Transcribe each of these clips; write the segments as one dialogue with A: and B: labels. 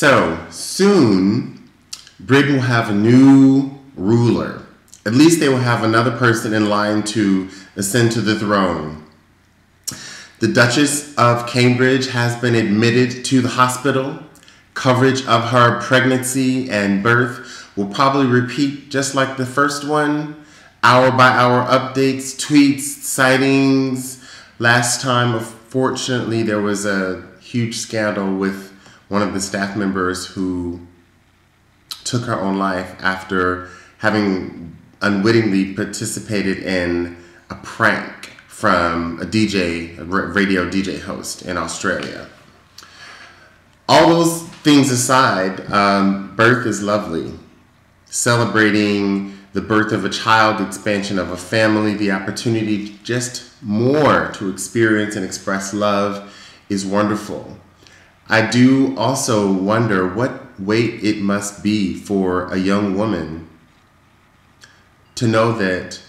A: So soon, Britain will have a new ruler. At least they will have another person in line to ascend to the throne. The Duchess of Cambridge has been admitted to the hospital. Coverage of her pregnancy and birth will probably repeat just like the first one. Hour by hour updates, tweets, sightings. Last time, unfortunately, there was a huge scandal with one of the staff members who took her own life after having unwittingly participated in a prank from a radio DJ host in Australia. All those things aside, birth is lovely. Celebrating the birth of a child, the expansion of a family, the opportunity just more to experience and express love is wonderful. I do also wonder what weight it must be for a young woman to know that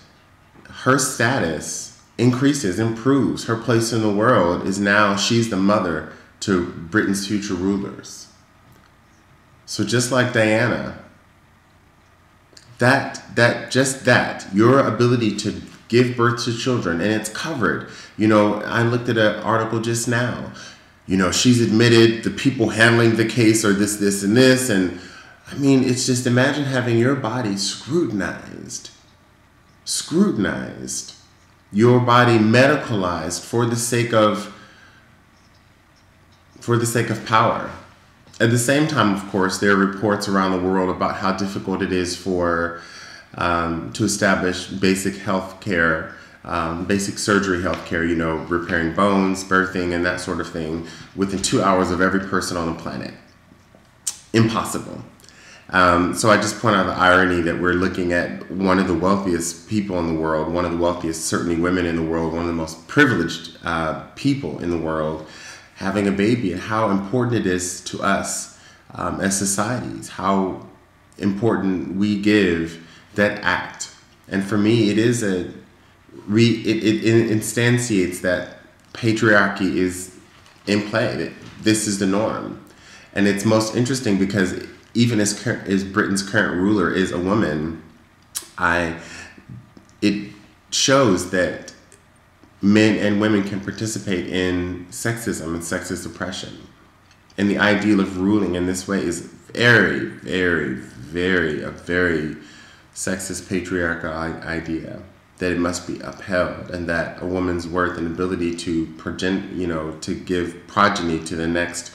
A: her status increases, improves. Her place in the world is now she's the mother to Britain's future rulers. So just like Diana, your ability to give birth to children, and it's covered. I looked at an article just now. She's admitted the people handling the case are this, and this. And I mean, it's just imagine having your body scrutinized, your body medicalized for the sake of power. At the same time, of course, there are reports around the world about how difficult it is to establish basic health care, basic surgery health care, repairing bones, birthing, and that sort of thing within 2 hours of every person on the planet. Impossible. So I just point out the irony that we're looking at one of the wealthiest people in the world, one of the wealthiest, certainly women in the world, one of the most privileged people in the world, having a baby, and how important it is to us as societies, how important we give that act. And for me, it instantiates that patriarchy is in play, that this is the norm. And it's most interesting because even as Britain's current ruler is a woman, it shows that men and women can participate in sexism and sexist oppression. And the ideal of ruling in this way is very, very, a very sexist patriarchal idea, that it must be upheld, and that a woman's worth and ability to to give progeny to the next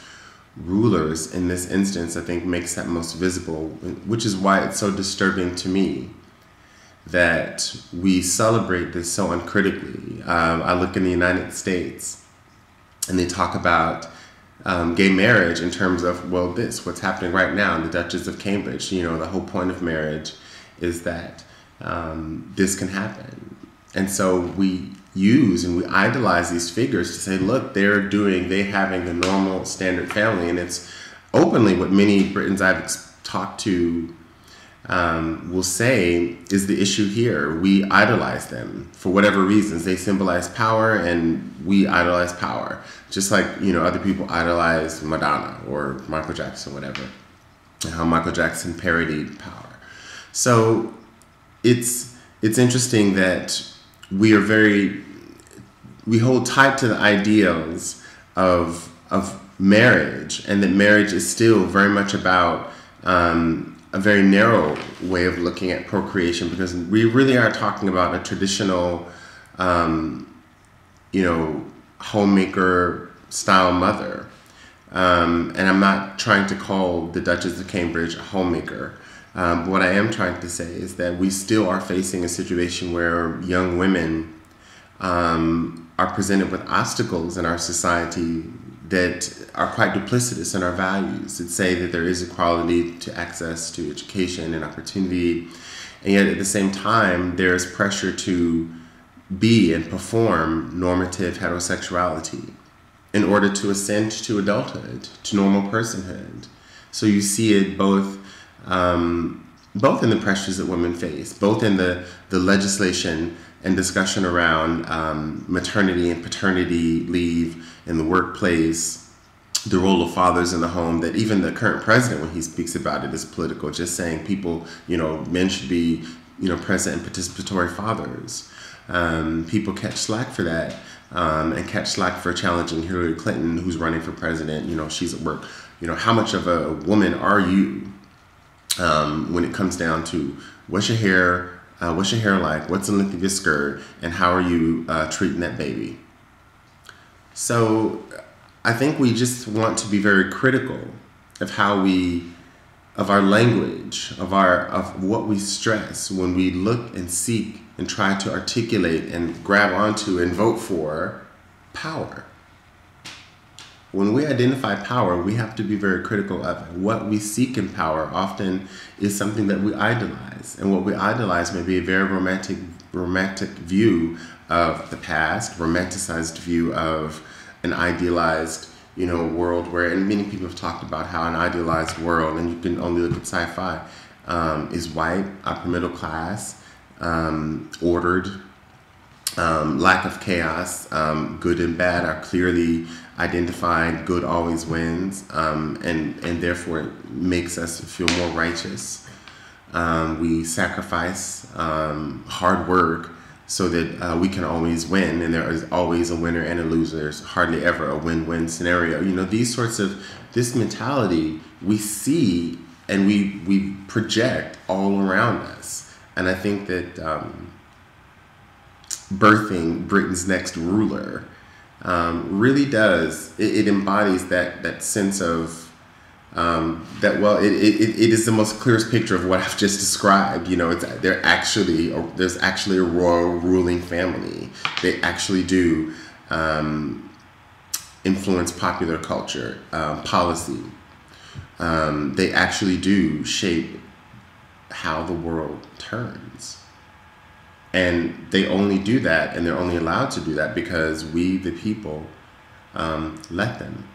A: rulers in this instance, I think makes that most visible, which is why it's so disturbing to me that we celebrate this so uncritically. I look in the United States and they talk about gay marriage in terms of, what's happening right now in the Dutchess of Cambridge. The whole point of marriage is that this can happen. And so we use and we idolize these figures to say, look, they're having the normal standard family. And it's openly what many Britons I've talked to will say is the issue here. We idolize them for whatever reasons. They symbolize power, and we idolize power. Just like, other people idolize Madonna or Michael Jackson, whatever. And how Michael Jackson parodied power. So it's interesting that we hold tight to the ideals of marriage, and that marriage is still very much about a very narrow way of looking at procreation, because we really are talking about a traditional, homemaker style mother. And I'm not trying to call the Duchess of Cambridge a homemaker. But what I am trying to say is that we still are facing a situation where young women are presented with obstacles in our society that are quite duplicitous in our values, that say that there is equality to access to education and opportunity, and yet at the same time there is pressure to be and perform normative heterosexuality in order to ascend to adulthood, to normal personhood. So you see it both in the pressures that women face, both in the legislation and discussion around maternity and paternity leave in the workplace, the role of fathers in the home, that even the current president, when he speaks about it, is political, just saying people, men should be, present and participatory fathers. People catch slack for that, and catch slack for challenging Hillary Clinton, who's running for president. She's at work. How much of a woman are you, when it comes down to what's your hair like, what's the length of your skirt, and how are you treating that baby? So I think we just want to be very critical of of our language, of what we stress when we look and seek and try to articulate and grab onto and vote for power. When we identify power, we have to be very critical of it. What we seek in power often is something that we idolize. And what we idolize may be a very romantic view of the past, romanticized view of an idealized, world where, and many people have talked about how an idealized world, and you can only look at sci-fi, is white, upper middle class, ordered, lack of chaos, good and bad are clearly identified, good always wins, and therefore it makes us feel more righteous. We sacrifice hard work so that we can always win, and there is always a winner and a loser. There's hardly ever a win-win scenario. This mentality we see and we project all around us. And I think that birthing Britain's next ruler really does, it embodies that sense of it is the most clearest picture of what I've just described. There's actually a royal ruling family. They actually do influence popular culture, policy. They actually do shape how the world turns. And they only do that, and they're only allowed to do that because we, the people, let them.